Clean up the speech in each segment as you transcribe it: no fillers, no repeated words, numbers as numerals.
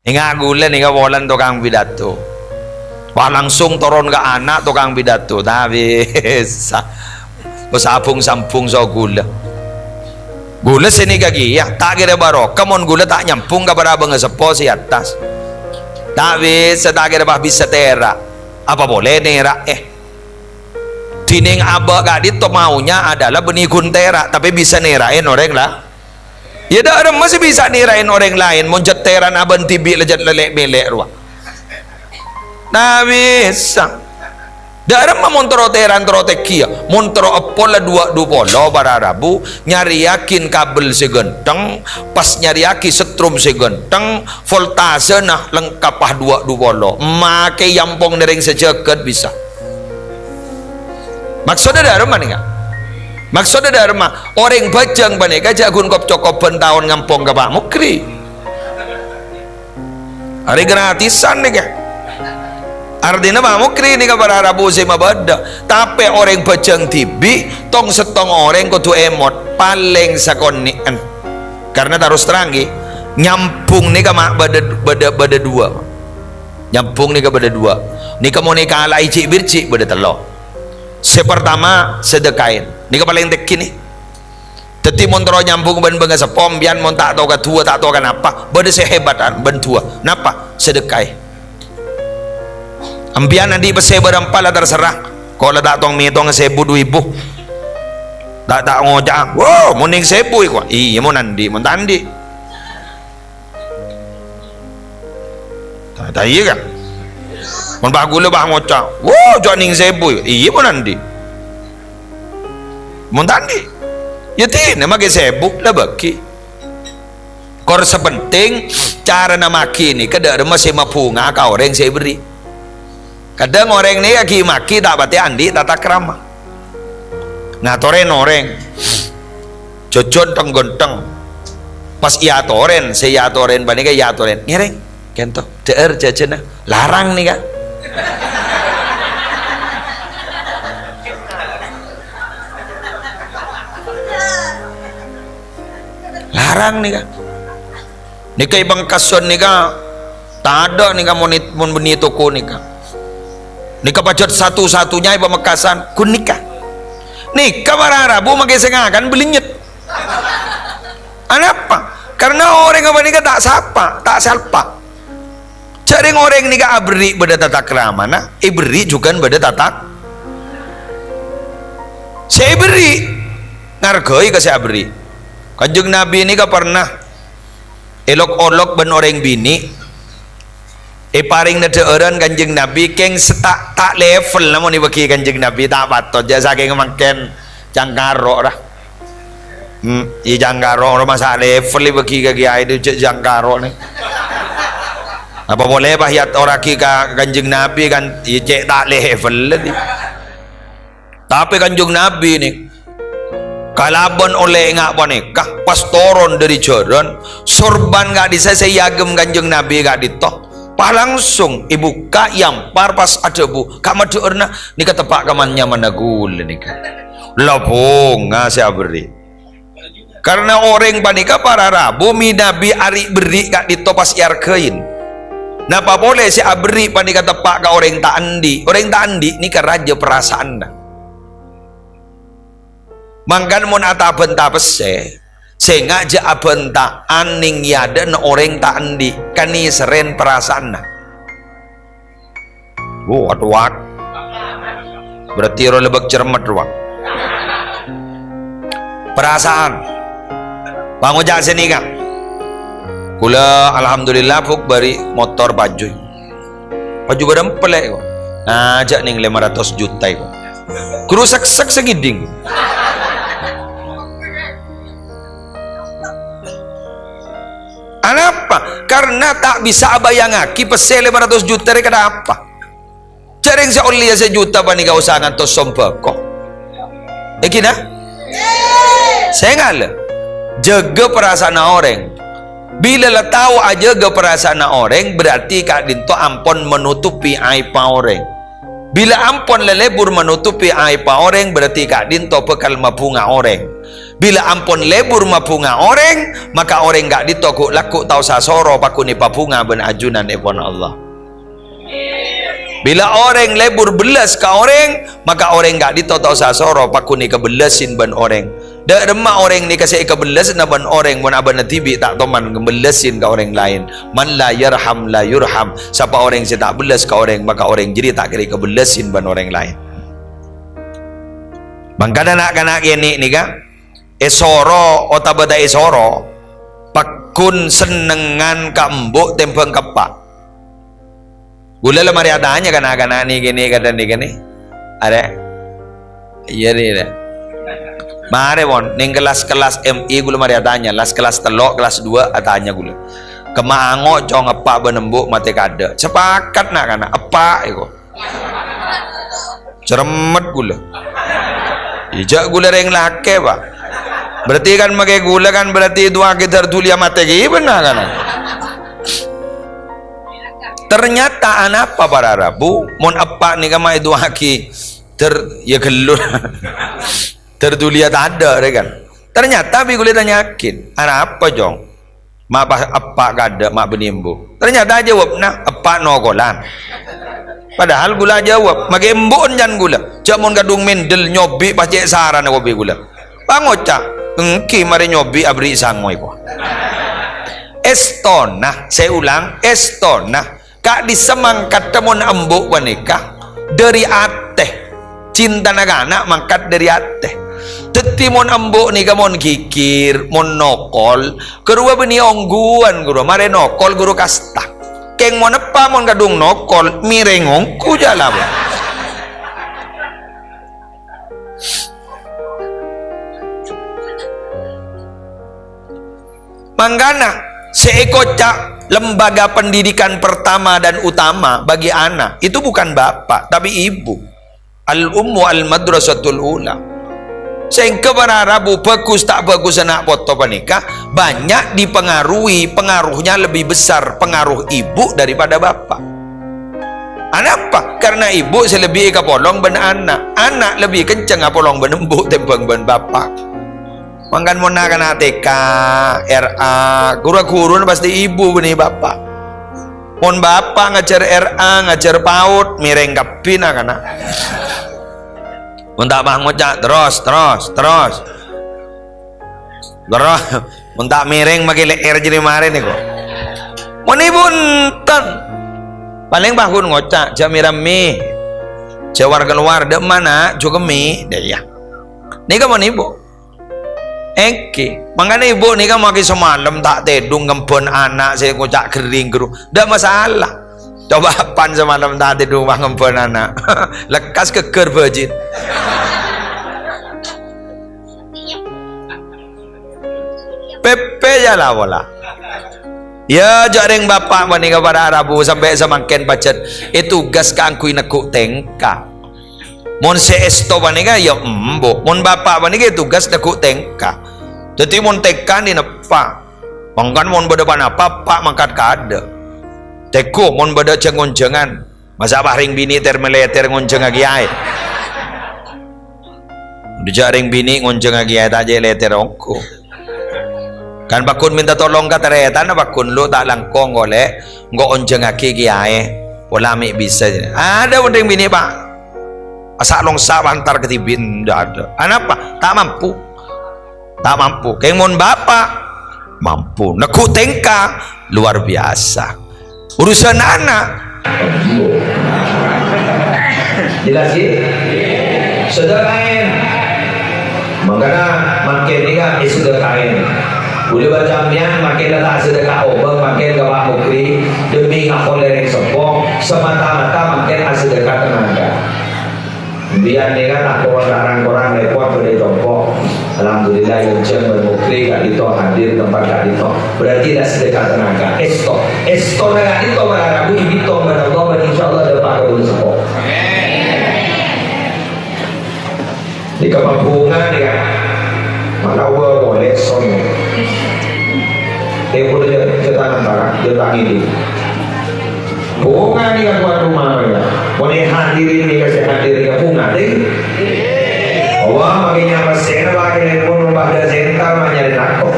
Ingat gula nih kawalan tukang pidato. Wah langsung turun ke anak tukang pidato. Tapi sambung so gula. Gula sini kaki ya tak kira barok. Kamu gula tak nyampung ke para bangsa sepo si atas. Tapi tak kira bah bisa tera. Apa boleh nera? Tining abah gadit to maunya adalah benih kuntera, tapi bisa nerain orang lah. Ya dah masih bisa nerain orang lain. Monjat teran aban tibi lejat lelek melek ruah. Nah bisa. Dalam montoro teran terotekia, montoro apola dua polo bararabu nyari yakin kabel segenteng, pas nyari yakin setrum segenteng, voltase nah lengkap dua polo, make yampong nering sejeket bisa. Maksudnya dari mana enggak? Maksudnya dari mana? Orang bajang banyak aja gun kop cokop tahun ngampong ke Pak Mukri. Hari gratisan nih kan? Artinya Pak Mukri ini kabar Arabu sih mabada. Tapi orang bajang tibi, tong setong orang kudu emot paling sakonian. Karena terus terangi nyampung nih kamak bada dua. Nyampung nih bada dua. Nih kamu nih kalah icik bircik bada telok. Sepertama sedekain ini paling tek nih teti montoro nyambung ben benga sepom bian mon tak tahu tua tak tahu kan apa bade sehebatan ben tua napa sedekai ambian nanti bese berampala terserah kalau tak tong mitong sebu ibu tak ngojak wow muning sebu ikwa iya mau nandi mon tandi tak iya kan mon bagula bah ngocak wow joining sebu iya mau nandi mon tandi ya tin mage sebu lah bagi kor sepenting cara namaki ni kada masih mapunga ka orang saya beri kadang orang ni aki maki tak bati andi tata krama nah toren orang jojon tenggenteng pas iya toren saya toren bani ka iya toren ngereng kento der jajana larang nih kan larang nih kan nikah ibang kason nikah tak ada nikah mon beni toko nikah nikah pajat satu-satunya ibang mekasan kun nikah bararabu makai sengakan belinyet apa karena orang apa nikah tak sapa tak salpa cari orang nikah abri beda tata krama nah ibri juga beda tata saya beri ngargoi ke saya beri Kanjeng Nabi ini pernah elok-olok ben orang bini paring nadeuran Kanjeng Nabi keng setak tak level namun bagi Kanjeng Nabi tak patot jasa keng makan jangkaro lah jangkaro orang masa level bagi kiai itu jangkaro nih apa boleh bahayat orang kika Kanjeng Nabi kan cek tak level lagi tapi Kanjeng Nabi nih kalaban oleh ngak boneka pas turun dari jalan sorban gak bisa saya yagem Kanjeng Nabi gak ditoh pas langsung ibu kak yampar pas ada bu kak madu erna ni ketepak kamannya mana gula nih kan lapung saya beri karena orang panika para rabu mi Nabi ari beri gak ditoh pas yarkein napa boleh si abri panika tepak ka orang tak andi ni kan raja perasaan dah mangkan mon atabenta pese sehingga ja abenta aning yada na orang tak andi kani seren perasaan nah wat berarti ro lebek cermet ruang perasaan bangun jak sini kak kula alhamdulillah fuk bari motor baju berempelek kok ngajak ning 500 juta kok kerusak segiding Kenapa? Karena tak bisa bayangaki pesel 500 juta mereka apa? Jaring sa uli sa juta ba ni kausangan to sombako? Kina? Saya ngala. Jaga perasaan orang. Bila lah tahu aja jaga perasaan orang berarti kak dinto ampon menutupi aib orang. Bila ampon lelebur menutupi aib orang berarti kak dinto bekal mapunga orang. Bila ampun lebur mapunga orang, maka orang gak ditokuk laku tau sasoro pakuni papunga ben ajunan ipon Allah. Bila orang lebur belas ke orang, maka orang gak ditotau sasoro pakuni kebelasin ban orang. Dak remak orang ni kasih kebelasin ban orang, mun aban tibi tak toman kebelasin ke orang lain. Man la yarham la yurham. Siapa orang yang tak belas ke orang, maka orang jadi tak kira kebelasin ban orang lain. Bangkada nak kena gini ni kan? Esoro otabada esoro pakun senengan kambuk tempeng kepak. Gula lah mari adanya kan anak ni gini kadang ni gini ada iya ni ada mari mon ning kelas MI gula mari adanya kelas telok kelas 2 adanya gula kemango jong apa benembuk mati kada sepakat nak kana apa iko ceremet gula ijak gula reng lake pak berarti kan pakai gula kan berarti dua kita tulia mati gi benar kan. Ternyata anapa para Rabu mon apa ni kama itu haki ya gelur terdulia tak ada kan. Ternyata bi kulit yakin apa jong mak apa kada mak benimbu. Ternyata jawab nah apa nogolan. Padahal gula jawab magembon jan gula. Jak mon gadung mendel nyobi pas cek saran aku bi gula. Pangocak engki mari nyobi abri sangoy ko. Estona saya ulang estona kak disemangkat temon embuk wanikah dari ateh cinta nagana mangkat dari ateh teti mon embuk ni kamon kikir mon nokol kedua beni ongguan guru mare nokol guru kasta keng mon apa mon kadung nokol mirengongku jalan manggana seekocak lembaga pendidikan pertama dan utama bagi anak itu bukan bapak tapi ibu. Al-ummu al-madrasatul ula. Sehingga para Rabu bagus tak bagus anak foto panikah banyak dipengaruhi, pengaruhnya lebih besar pengaruh ibu daripada bapak. Kenapa? Karena ibu selebih ke polong ben anak lebih kenceng polong ben embuk tempeng ben bapak. Mangkan mau nak kena TK, RA, guru-guru pasti ibu benih bapak. Mon bapak ngajar RA, ngajar PAUD, mireng kapin kana. Mun tak mah ngocak terus. Mun tak mireng make leer jadi mare niku. Mun ibu enten. Paling bahun ngocak jam mirami. Jawar keluar de mana juga mi deh ya. Nika mon ibu. Makanya ibu ni kan makin semalam tak tedung ngempon anak saya ngocak kering guru dah masalah coba pan semalam tak tedung ngempon anak lekas keker bajin pepe jalah wala ya jaring bapak menikah pada Arabu sampai semakin pacet itu gas kangkui nekuk tengka mon seesto panika ya embo mon bapak panika tugas nekuk tengka jadi mon teka ni nepa mangkan mon berdepan apa pak mangkat kada teko mon beda cengoncengan masa bahring bini termeleter ngonceng lagi ay dijaring bini ngonceng lagi ay tak leter ongko kan bakun minta tolong kata retan bakun lu tak langkong oleh ngok onceng lagi ay pola amik bisa ada bendeng bini pak asak longsa antar ketibin tidak ada kenapa tak mampu keng mon bapak mampu nekuk tengka luar biasa urusan anak jelas sih sudah kain makanya makin ni kan sudah kain boleh bacamnya makin dah sedekah obeng makin gawak mukri demi ngakol lereng sopong semata-mata makin sedekah tenaga biar ni kan aku orang-orang repot boleh jopok alhamdulillah yang cem bermukri gak itu hadir tempat gak itu berarti dah sedekah tenaga esto gak itu pada Rabu ibito pada Allah dan insyaAllah dapat kabul sepok di kemampungan ni kan maka boleh sono dia boleh cetak antara dia tak ini bunga ni kan buat rumah ya boleh hadir ini kasih hadir ya bunga deh Wah, makanya pas saya pakai pun pada sentar nyari aku.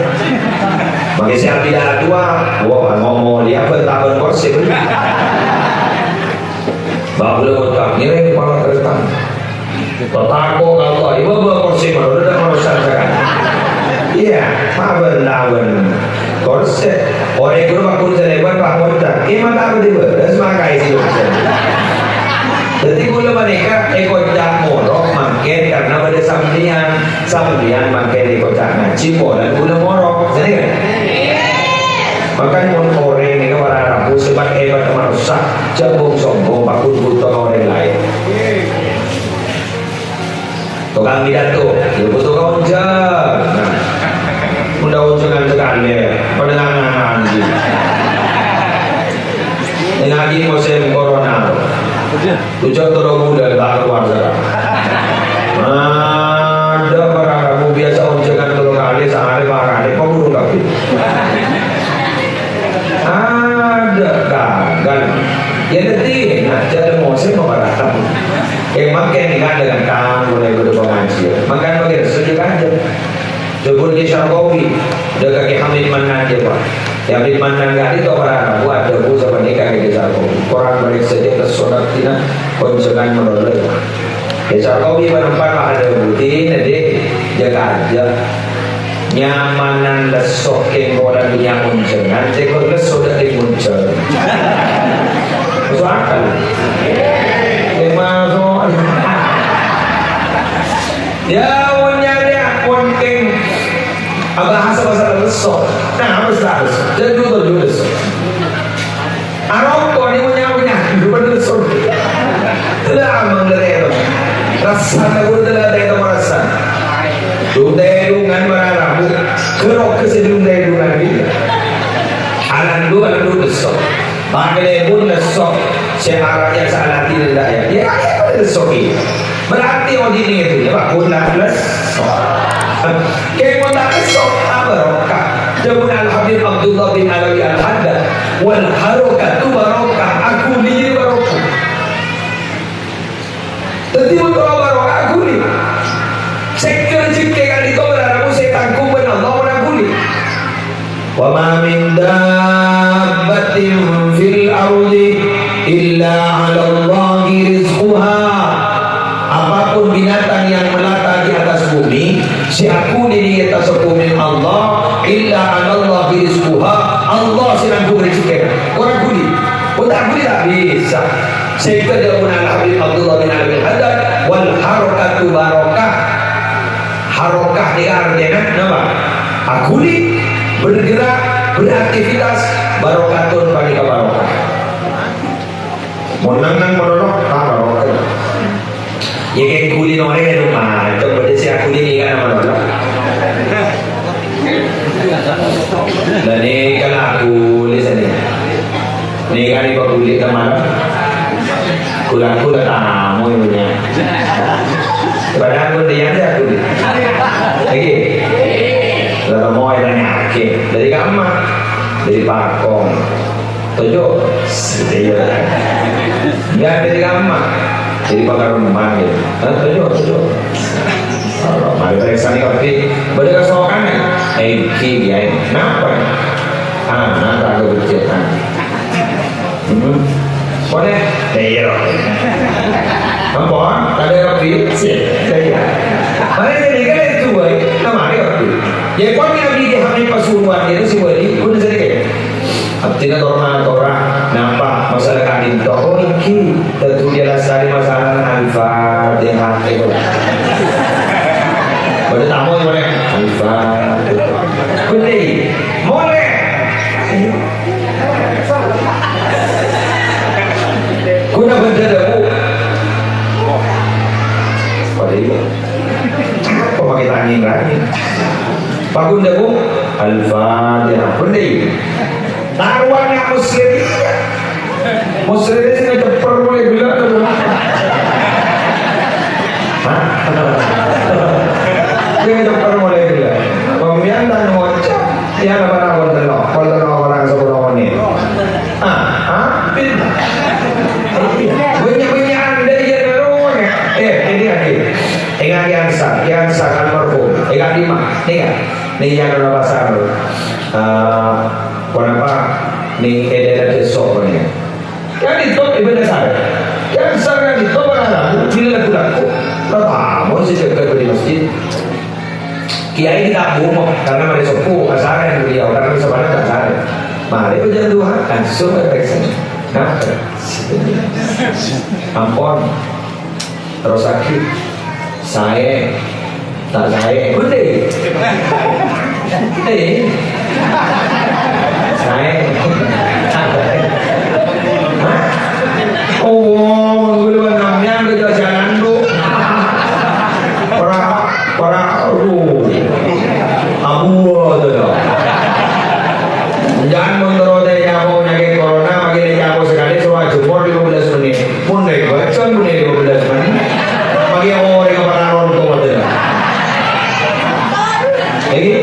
Makanya saya tidak tua. Wah, ngomong dia bertahun kursi. Bapak belum ucap nilai kepala kereta. Totako kalau ibu bawa kursi malu udah merusak kan? Iya, maben kursi. Orang guru aku jeleban pak muda. Iman tak berdua, semakai sih. Jadi gula mereka ekocak morok makin karena pada sambian makin ekocak ngaji dan gula morok, jadi kan? Makanya orang ini kan orang Arab sebab hebat merusak, jambung sombong, pakun butuh orang lain. Tukang pidato, dia butuh kaunjang. Udah unjungan sekali, pendengaran ngaji. Ngaji musim corona. Tujuan turun muda tak keluar sekarang. Ada barang kamu biasa unjungan 3 kali sehari 4 kali, kau burung kaki. Ada kan? Ya nanti, jadi musim membaratkan. Makan kan dengan kamu mulai berpengajian. Makan bagi sejuk aja. Jebur di Syarqawi, dekat ke Hamid Manan je pak. Yang Hamid Manan gak itu orang buat debu sama nikah ke Syarqawi. Orang balik saja ke sodak tina konsengan menolak. Ke Syarqawi menempat ada butin, jadi jaga aja. Nyamanan lesok ke orang dunia konsengan, cekor lesok dari muncul. Masuk akal. Masuk. Ya nyari akun keng. Bahasa lesok. Nah, harus. Jadi dulu lesok. Arok ni punya hidup lesok. Tidak amang dari itu. Rasa lagu tidak ada itu merasa. Dungan mana kerok kesedungan bila. Alan dua lesok. Pakai pun lesok. Syaratnya salah tidak ya. Ya lesok ini. Berarti odini itu ya Pak. Guna lesok. Kaya tak esok barokah. Jabun Al-Habib Abdullah bin Alawi Al-Haddad wal harokatu barokah. Aku ni barokah. Jadi untuk barokah aku ni. Sekal jika kali kau berharap saya tanggung benar Allah aku ni. Wa ma min dabbatin fil ardi illa 'ala Allahi rizquha. Apapun binatang yang melata di atas bumi, si aku di atas bumi Allah, illa Allah rizquha. Allah sedang rezeki. Orang kuli, orang kuli tak bisa. Sehingga dia pun Al-Habib Abdullah bin Alawi Al-Haddad wal harakatu barokah. Harakah di artinya apa? Akuli bergerak, beraktivitas, barokatun bagi barokah. Menang menolok barokah. Ya kayak kuli nore di rumah, coba deh si kuli ni kan nama orang. Dan ni kalau aku lihat ni kan ibu kuli teman, kulang tamu ibunya. Padahal aku dia ada kuli. Lagi, kalau mau ada nyaki dari kamar, dari pakong, tujuh, setia. Enggak dari kamar. Jadi bakar rumah gitu. Tujuh. Kalau mari periksa ni kopi, boleh kesokan ni? Ki dia ini. Kenapa? Anak tak keberjatan. Boleh? Iya. Nampak? Tak ada kopi? Saya. Mari jadi kan itu boy. Nama dia kopi. Ya kau ni abdi dia hamil pasuruan dia tu si boy. Kau nak jadi Abtina orang nampak masalah kadin tu. Oh ini tentu dia lasari masalah Al-Fatihah itu. Boleh tamu yang boleh Al-Fatihah. Boleh, boleh. Kuna benda dah. Boleh. Apa pakai tangin lagi? Pakun dah Al-Fatihah. Boleh. Taruhannya Muslim ini sini ceper boleh bilang tu. Dia ceper boleh bilang. Pemian dan ngocap dia apa nak kalau orang sebelum ni. Banyak anda dia baru ni. Ini lagi. Ingat yang sah. nih kan nih yang ada pasar kenapa nih edera besok nih kan itu ibadah saya kan saya itu mana bila laku mau sih jaga di masjid kiai tidak bohong karena mereka sepuh asaran beliau karena sebenarnya tak asaran mari berjalan Tuhan langsung berpesan nah ampun terus sakit saya tak saya udah saya oh gue namanya udah jalan tuh para abu tuh jangan menurut dia mau nyakit corona makin dia mau sekali suruh jumur 15 menit pun deh baca pun deh 15 menit bagi orang yang para rontok tuh lagi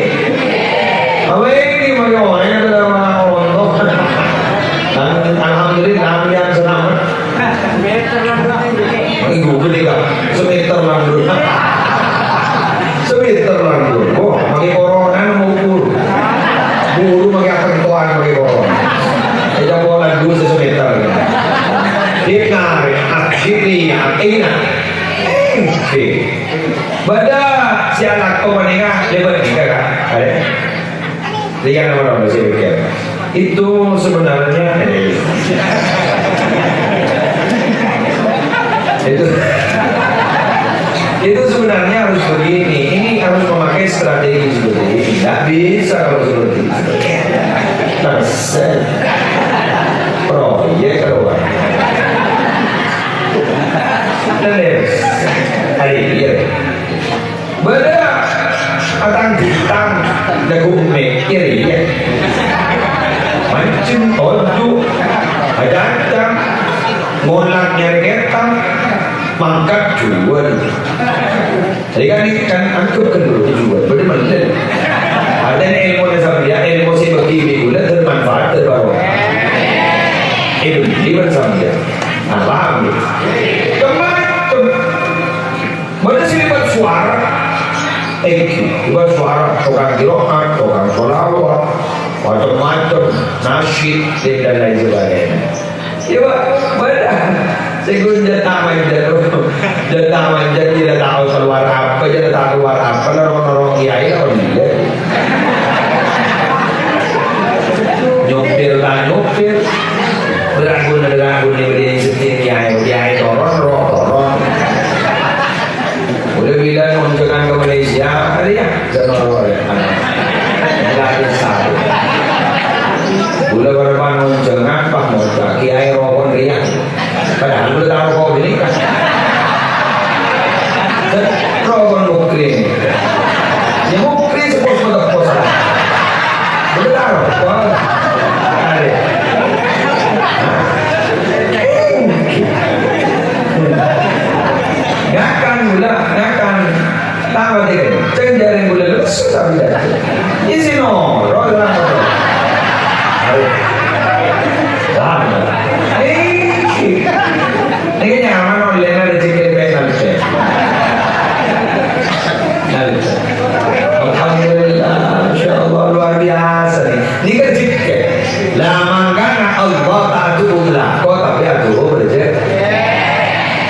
apa ini bagi orang yang sudah rontok dan alhamdulillah yang senang ibu beli kan semeter landur oh bagi corona mau buru bagi akan tuan bagi corona kita bola dulu semeter dikari akhirnya enak bada si anak kau menikah lebar nikah kan ada lihat nama si pikir itu sebenarnya itu sebenarnya harus begini ini harus memakai strategi seperti ini tidak bisa kalau seperti itu proyek keluar dan hari ini beda akan ditang dagu mikir ya mancing ojo ada ngolak nyari ketang mangkat jual jadi kan ini kan angkut kan dulu jual bener-bener ada ilmu sambil ilmu si begini gula bermanfaat terbaru itu liban sambil nah paham ya kemarin mana sini buat suara buat suara tukang kiroan tukang solawat macam-macam nasyid dan lain sebagainya ya pak beda Segun jatah manja tidak tahu keluar apa, tidak tahu keluar apa, lorong kiai orang dia. Nyopir, beragun di setir kiai toron. Udah bilang unjungan ke Malaysia, ada ya, jangan oleh gratis satu. Udah berapa unjungan pak mau kiai rokok riak. Padahal belum tahu kau ini kan rokok mukri ya mukri sepuluh posa belum tahu kau ada ngakan tahu deh jangan jaring gula susah tidak isi no rokok ini nyaman oleh ada cikir penal alhamdulillah insyaallah luar biasa nih ini kan cikir lama kan Allah ta'ala kok tapi aku berjaya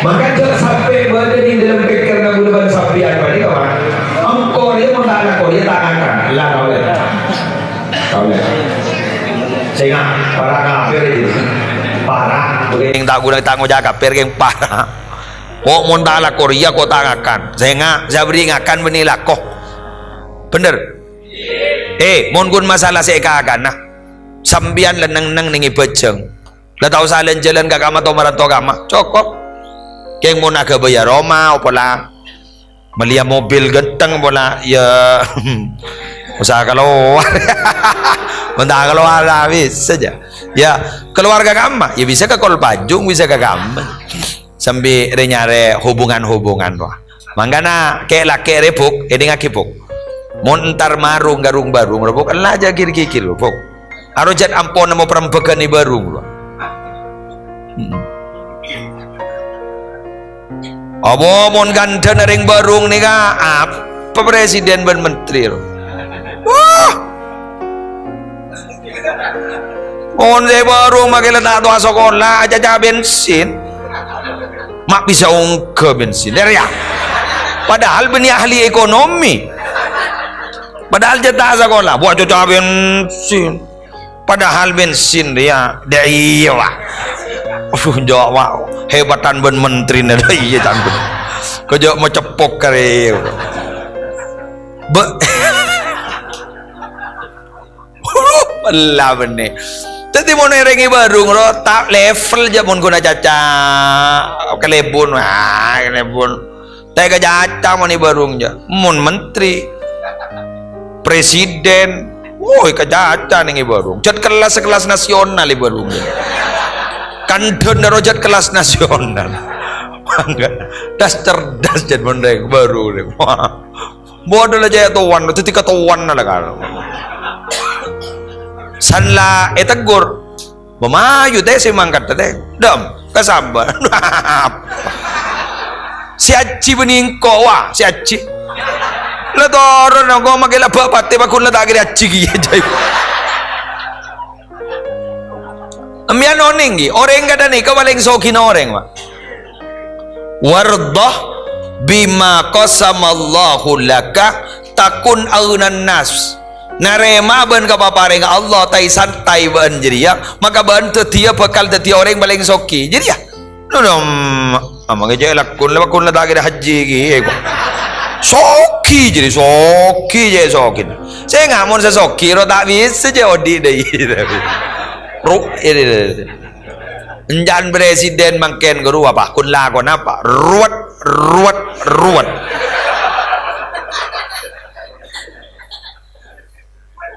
maka jangan sampai berada di dalam pikir dan bulan sapi apa ini kawan engkau dia mentara kau dia tangankan lah kau lihat sehingga para kafir itu parah yang tak guna tanggung jawab pergi parah kok muntala Korea kok tangakan saya beringatkan benilah kok bener mon gun masalah saya kagan nah sambian leneng ningi peceng lah tahu salen jalan ke kamar atau maranto kamar cokok keng mau nak bayar Roma opola melihat mobil genteng pola ya usaha keluar mentah keluar habis saja ya keluarga kamu ya bisa ke Kolpajung bisa ke kamu sambil renyare hubungan wah mangana kayak laki repuk ini ngakipuk mau entar marung garung barung repuk lah aja kiri repuk arujat ampon mau perempekan di barung loh abo mon ganteng ring barung nih kak presiden dan menteri. Wah, mohon saya baru makin letak tua sekolah aja bensin, mak bisa ungke bensin dari ya. Padahal beni ahli ekonomi, padahal jatah sekolah buat cuci bensin, padahal bensin dia dari wah, jawab hebatan ben menteri dari ya tanpa kerja mau cepok kare, belah benih. Jadi mau nerengi barung rotak level aja pun guna caca kelebun, kelebun. Tega caca mau nih barungnya, mun menteri, presiden, woi kecaca nih barung. Jat kelas sekelas nasional nih barungnya. Kandun darajat kelas nasional. Enggak, das cerdas jat mondeng baru nih. Bodoh aja tuan, itu tiga tuan lah kan. Sanla tegur, memayu teh si mangkat teh, dam kesabar. Si aci beningko wah si aci la toron ko magila bapak bakun la tagi aci gi jay amyan oning gi oreng kada ni kawaling sokin oreng wa wardah bima qasamallahu laka takun aunan nas narema ban ka paparing Allah tai santai ban jadi ya maka bantu dia bakal dadi orang paling soki jadi ya amang aja lakun la tagi haji gi soki jadi soki jadi soki saya nggak mau sesoki ro tak bisa jadi odi deh ru ini enjan presiden mangken guru apa kun lakon apa ruwet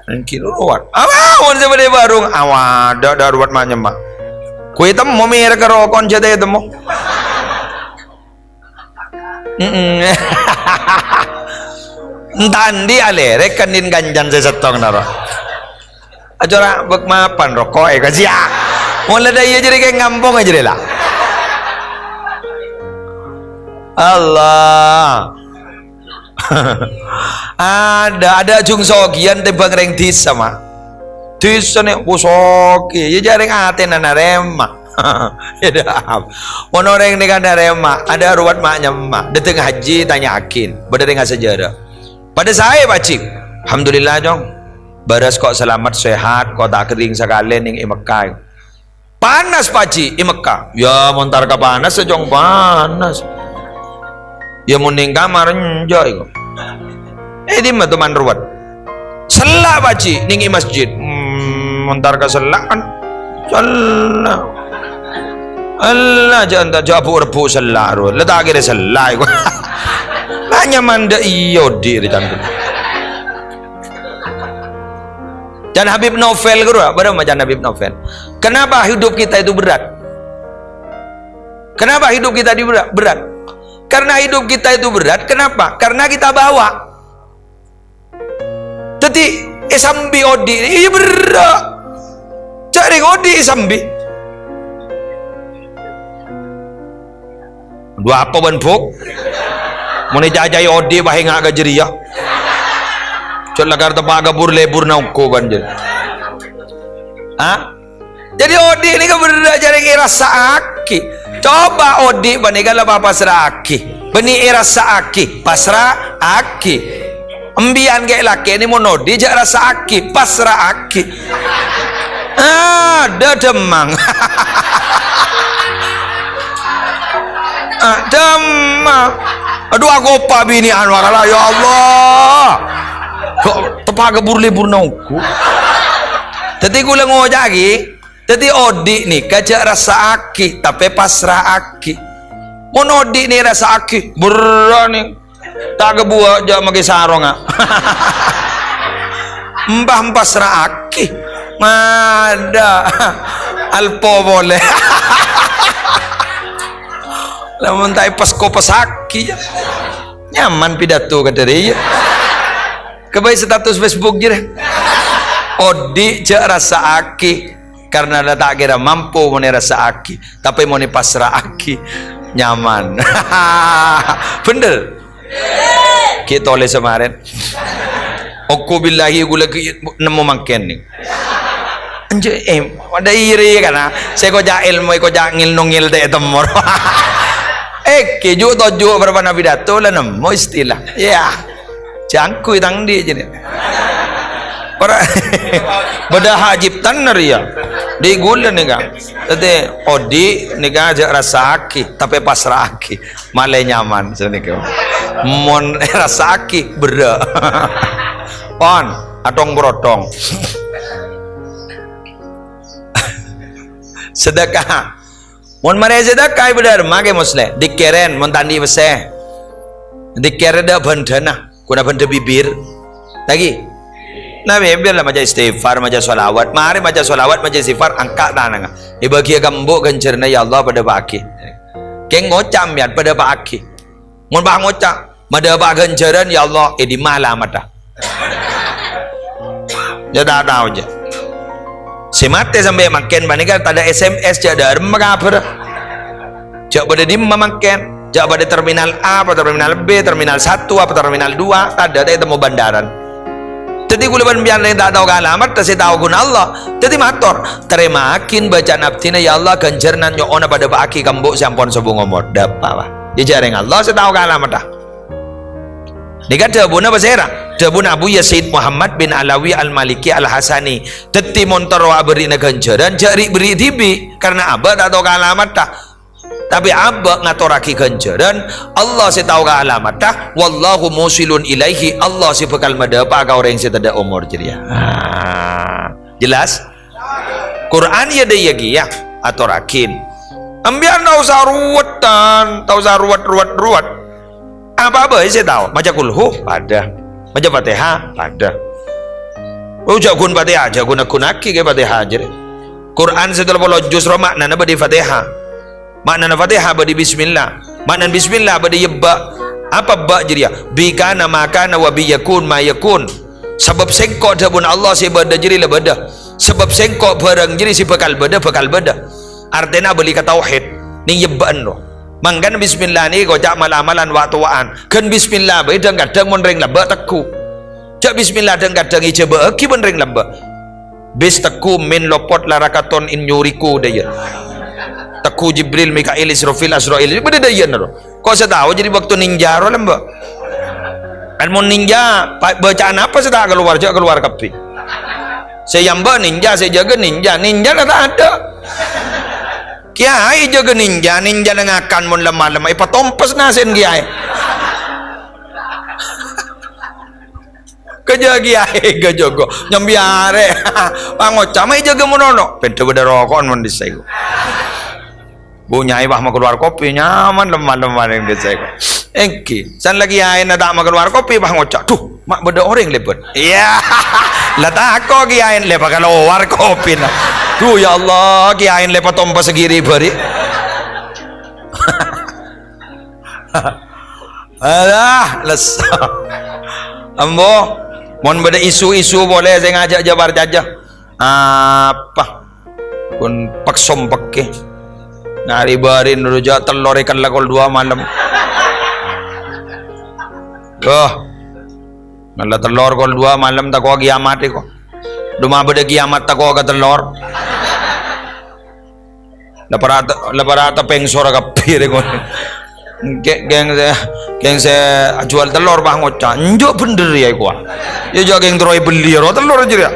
mungkin ruwet mau sebenarnya barung ada ruwet macam mak kue temu mir karo konca teh temu entandi ale rekenin ganjan sesetong naro acara bek mapan rokok sia mulai dari jadi kayak ngampung aja lah Allah ada jung sogian tebang reng disa mah disa nih pusoki ya jaring aten narema ya dah monoreng dengan narema ada ruwet maknya mak datang haji tanya akin berdeng sejarah pada saya pacik alhamdulillah dong baras kok selamat sehat kok tak kering sekali ning Mekah panas paci Mekah ya montar ke panas sejong panas ya mau ning kamar enjoy kok di mah teman ruwet selak paci ning masjid montar ke selak kan selak Allah jangan tak jawab rebu selak ro letak kira selak kok hanya manda iyo di cantik. Dan Habib Novel guru baru macam Habib Novel. Kenapa hidup kita itu berat? Kenapa hidup kita itu berat? Karena hidup kita itu berat. Kenapa? Karena kita bawa. Jadi sambi odi iya berat. Cari odi sambi. Dua apa bentuk? Mau jajai odi bahing agak jeria. Coba lagar tepaga lebur nauko banjir. Jadi odi ini kan bener jadi rasa aki. Coba odi banegala pasrah aki. Beni rasa aki, pasrah aki. Embian kayak laki ini mau nodi jak rasa aki, pasrah aki. Ada demang. Demang. Aduh aku apa bini anwar ya Allah. Kok tepaga lebur nauku. Jadi gue ngojak lagi. Jadi odi nih kajak rasa aki tapi pasrah aki. Mon odi nih rasa aki berani. Tak kebuah aja magi sarong mbah pasrah aki. Ada alpo boleh. Lamun tak pas kopas aki nyaman pidato kata dia. Kebaik status Facebook je odi je rasa aki karena dah tak kira mampu moni rasa aki tapi moni pasrah aki nyaman bener kita oleh semarin aku billahi gula nemu makan ni anjir ada iri kan saya ko jail mo ko jangil nungil te temor keju toju berapa nabi dato lah nemu istilah ya jangkui tang di jadi para beda hajib tanar ya di gula ni kan jadi odi ni kan aja rasaki tapi pasraki malai nyaman sini kau mon rasaki beda on atong berotong sedekah mon mare sedekah benar mage musle dikeren mon tandi bese dikeren dah bandana kuna benda bibir lagi Nabi biarlah macam istighfar, macam solawat. Mari macam solawat, macam istighfar, angkat tangan. Ibagi gambo ganjarna ya Allah pada pagi. Keng ngocam ya pada pagi. Mun bah ngocam, pada pak ganjaran ya Allah, di malam ada. Ya tak tahu je. Si mati sampai makan, bandingkan tak ada SMS, tak ada apa. Jak pada di makan, jak pada terminal A, apa terminal B, terminal 1, apa terminal 2, tak ada temu bandaran. Jadi kuliban biar yang tak tahu alamat, tapi tahu guna Allah. Jadi mator, teremakin baca naftina ya Allah ganjaran yo ona pada pagi kambuk sampun sebung umur. Dapat lah. Ya jarang Allah saya tahu alamat dah. Nikat dabuna basera, dabuna Abu Yazid Muhammad bin Alawi Al-Maliki Al-Hasani. Teti montor wa beri ganjaran, jari beri tibi karena abah tak tahu alamat dah. Tapi abah ngatoraki ganjaran Allah saya tahu alamat dah wallahu musilun ilaihi Allah si bekal madapa kau orang saya tidak umur jadi jelas Quran ya dia ya atorakin ambiar tak usah ruwetan tak usah ruwet apa saya tahu macam kulhu ada macam Fatihah ada jagun Fatihah jagun akunaki ke Fatihah aja Quran setelah polo juz romak nana badi Fatihah makna Fatihah badi bismillah makna bismillah badi yabba apa ba jadi ya bikana makana wa biyakun ma yakun sebab sengkok dabun Allah si bada jadi la bada sebab sengkok barang jadi si bakal bada artinya beli ka tauhid ni yabbaan lo manggan bismillah ni kau jak malamalan waktuan kan bismillah bae kadang mon reng labba teku jak bismillah dan kadang ijaba ki mon reng labba bis teku min lopot larakaton in nyuriku daya teku Jibril, Mikail, Israfil, Azrail beda daya naro. Kau saya tahu jadi waktu ninja ro lamba. Kan mon ninja bacaan apa saya tak keluar kapi. Saya yamba ninja, saya jaga ninja dah tak ada. Kiai jaga ninja nengakan mon lemah-lemah ipa tompes nasen kiai. Kerja kiai gajogo nyambiare. Pangocam ai jaga monono. Pente beda rokon mon disego. Bunyai bah mau keluar kopi nyaman lemah yang dia saya. Engki, san lagi air nak mau keluar kopi bah ngocak. Tuh, mak beda orang lepet. Iya, lah tak kau kiain lepas kalau keluar kopi nak. Tuh ya Allah, kiain lepas tompa segiri beri. Alah, les. Ambo, mon beda isu-isu boleh saya ngajak jabar jajah. Apa? Pun paksom pakai. Ngari barin ruja telur ikan lakol 2 malam. Ngala telur kol 2 malam tak kau kiamat ko. Duma beda kiamat tak kau ke telur. Leparata pengsor ka pire ko. Geng saya jual telur bah ngocak. Njuk bener ya ko. Ya jo geng troi beli ro telur aja ya.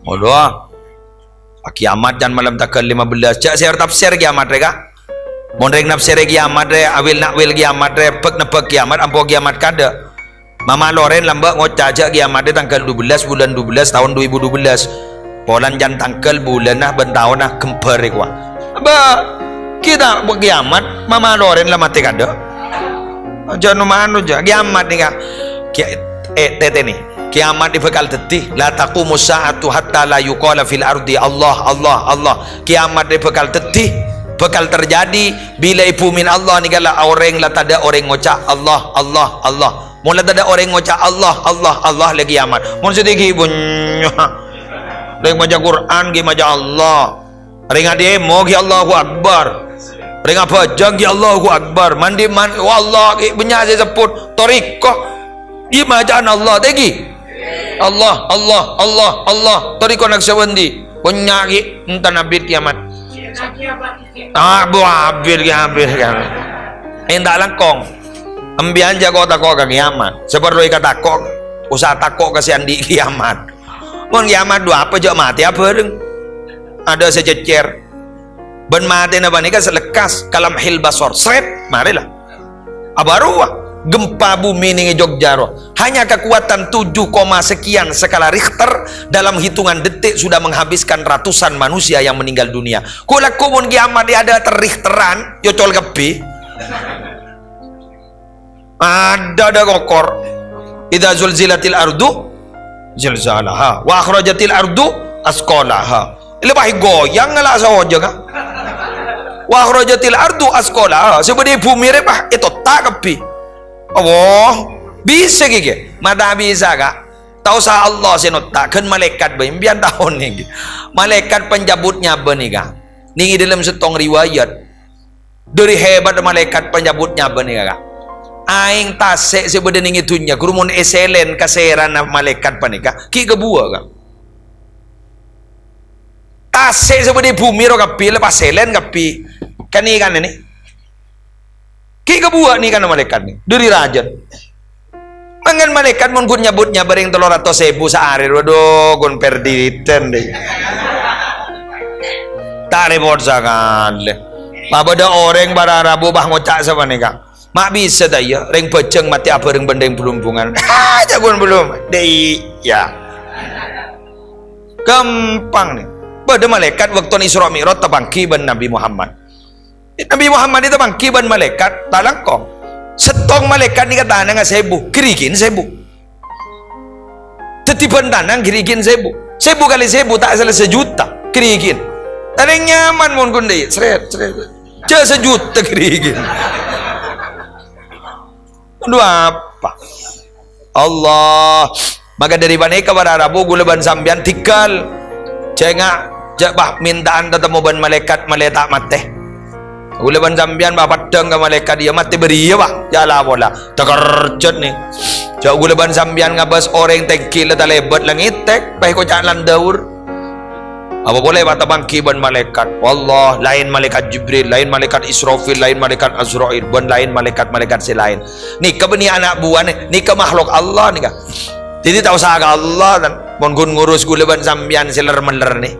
Modoh. Kiamat dan malam takal 15 jak saya tafsir kiamat reka mondreng nafsir kiamat re awil nak wil kiamat re pek nepek kiamat ampo kiamat kada mama loren lamba ngocak jak kiamat tanggal 12 bulan 12 tahun 2012 polan jan tanggal bulan nah ben tahun nah kemper ko ba kita buat kiamat mama loren lah mati kada jangan manu ja kiamat ni ka tete ni kiamat dibekal tetih la taqumu sa'atu hatta la yuqala fil ardi Allah kiamat dibekal tetih bakal terjadi bila ibu min Allah ni kala orang la tada orang ngocak Allah mula tada orang ngocak Allah lagi kiamat mun sedegi bunyo lagi maca Quran gi maca Allah ring ade mo gi Allahu akbar ring apa janggi Allahu Akbar mandi wallah banyak saya sebut tariqah gimana Allah tegi Allah tariqah naksabandi banyak entah nabi kiamat habis entak langkong ambian jago takok ke kiamat seperti kata takok usah takok kasihan di kiamat mon kiamat dua apa jauh mati apa deng ada sececer ben mati apa nih kan selekas kalam hil basor seret marilah abaruah gempa bumi nih Jogjaro hanya kekuatan 7, sekian skala Richter dalam hitungan detik sudah menghabiskan ratusan manusia yang meninggal dunia kula kumun kiamat dia ada terrichteran yo col kepi ada kokor idza zulzilatil ardu zilzalaha wa akhrajatil ardu asqalaha lebih goyang lah saja kan wa akhrajatil ardu asqalaha sebenarnya bumi repah itu tak kepi oh bisa gigi mata bisa kak tahu sah Allah sinotakan malaikat biar tahun nih malaikat penjabutnya benika nih dalam setong riwayat dari hebat malaikat penjabutnya benika kak aing tasek sebenarnya itunya kurumun eselen kaseran malaikat panika ki kebuah kak tasek sebenarnya bumi ro kapi lepas selen kapi kan ini ki kebuah nih kan malaikat nih dari raja mangan malaikat mun kun nyebutnya bareng 300.000 sehari waduh kun perditen deh tak repot sekali ada orang pada rabu bah ngocak sama nih kak mak bisa dah ya ring peceng mati apa ring benda yang belum aja kun belum deh ya gampang nih pada malaikat waktu Isra Mi'raj tabangki ban Nabi Muhammad itu bangki ban malaikat talangkong setong malaikat ni kata nang sebu kirigin sebu tetiban tanang kirigin sebu kali sebu tak salah sejuta kirigin ada nyaman mon kundi seret sejuta kirigin aduh apa Allah maka dari baneka pada Rabu gulaban sambian tikal cengak jabah mintaan tetemu ban malaikat maletak mate Ulaban sambian bapak deng ke malaikat dia mati beri ya pak jala bola tekerjet nih jauh ulaban sambian ngabas orang tekil tak lebat langit tek baik kau jalan daur apa boleh bata bangki ban malaikat wallah lain malaikat Jibril lain malaikat Israfil lain malaikat Azrail ban lain malaikat selain nih kebeni anak buah nih ke makhluk Allah nih kak jadi tak usah Allah dan monggun ngurus ulaban sambian seler meler nih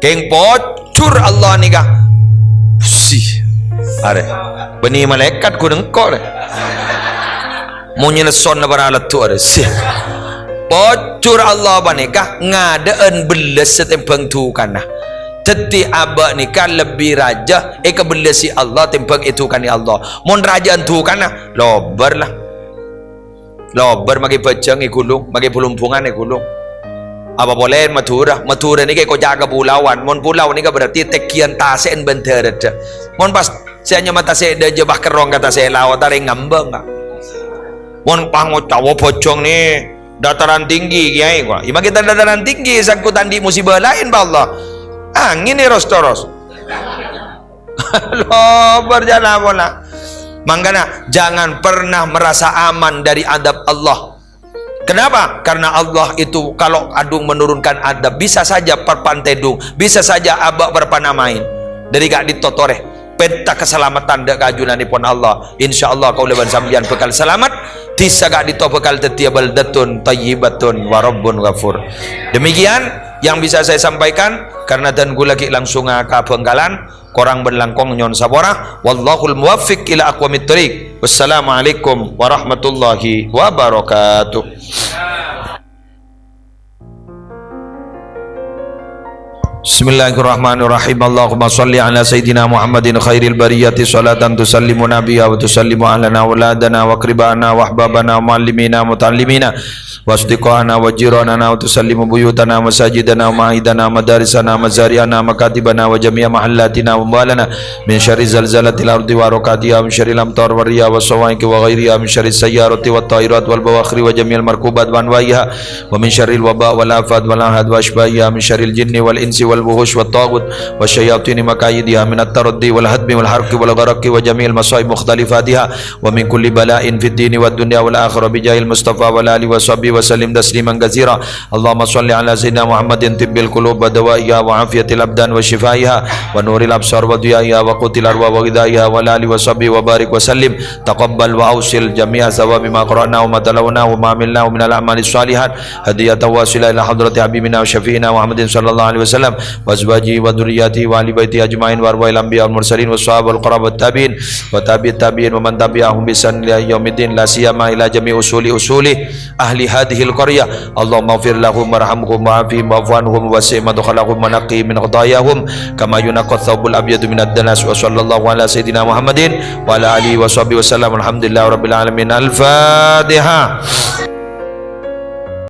keng pocur Allah nih kak are beni malaikat ku dengkok deh mau nyeleson lebar alat tu ada sih bocor Allah banikah ngadaan belas setempang tu kana teti abak nikah lebih raja kebelasi Allah tempang itu kan ya Allah mon raja tu kana lobar lah lobar magi peceng ikulung magi pelumpungan ikulung apa boleh matura ni kayak kau jaga pulauan mon pulau ni kan berarti tekian tasen bentar ada mon pas saya nyamata saya dah jebah kerong kata saya lawat taring ngambang nggak mon pango cawo pocong nih dataran tinggi kiai gua ima kita dataran tinggi sangkutan di musibah lain ba Allah angin nih toros lo berjalan bola mangkana jangan pernah merasa aman dari adab Allah. Kenapa? Karena Allah itu kalau adung menurunkan adab bisa saja perpantedung, bisa saja abak berpanamain dari gak ditotore penta keselamatan dak kajunanipun Allah. Insyaallah kau leban sambian bekal selamat tisa gak ditopekal tetia baldatun tayyibatun wa rabbun ghafur. Demikian yang bisa saya sampaikan karena dan gue lagi langsung ke Bengkalan korang berlangkong nyon sabora wallahul muwaffiq ila aqwamit thoriq. Wassalamualaikum warahmatullahi wabarakatuh. Bismillahirrahmanirrahim. Allahumma salli ala sayyidina Muhammadin khairil bariyati salatan tusallimu nabiyya wa tusallimu ahlana wa ladana wa qribana wa ahbabana wa muallimina mutallimina wa asdiqana wa jiranana wa tusallimu buyutana masajidana wa ma'idana madarisana mazariana makatibana wa jami'a mahallatina wa malana min syarri zalzalatil ardi wa rokatiha min syarri lamtar wa riya wa sawaiki wa ghairiha min syarri sayyarati wa ta'irat wal bawakhri wa jami'al markubat wa anwa'iha wa min syarri waba wal afat wal ahad wa ashbahiha min syarri jinni wal insi والوحوش والطاغوت والشياطين مكايدها من التردي والهدم والحرق والغرق وجميع المصائب مختلفاتها ومن كل بلاء في الدين والدنيا والآخرة بجاه المصطفى والآل وصحبه وسلم تسليما كثيرا. اللهم صل على سيدنا محمد طب القلوب ودوائها وعافية الأبدان وشفائها ونور الأبصار وضيائها وقوت الأرواح وغذائها والآل وصحبه وبارك وسلم. تقبل وأوصل جميع ثواب ما قرأناه وما تلوناه وما عملناه من الأعمال الصالحات هدية واصلة إلى حضرة حبيبنا وشفيعنا محمد صلى الله عليه وسلم وأزواجه وذرياته وآل بيته أجمعين وأرواح الأنبياء والمرسلين والصحابة والقرابة والتابعين وتابع التابعين ومن تبعهم بإحسان إلى يوم الدين لا سيما إلى جميع أصول أهل هذه القرية. اللهم اغفر لهم وارحمهم وعافهم واعف عنهم ووسع مدخلهم ونقهم من خطاياهم كما ينقى الثوب الأبيض من الدنس. وصلى الله على سيدنا محمد وعلى آله وصحبه وسلم. الحمد لله رب العالمين. الفاتحة.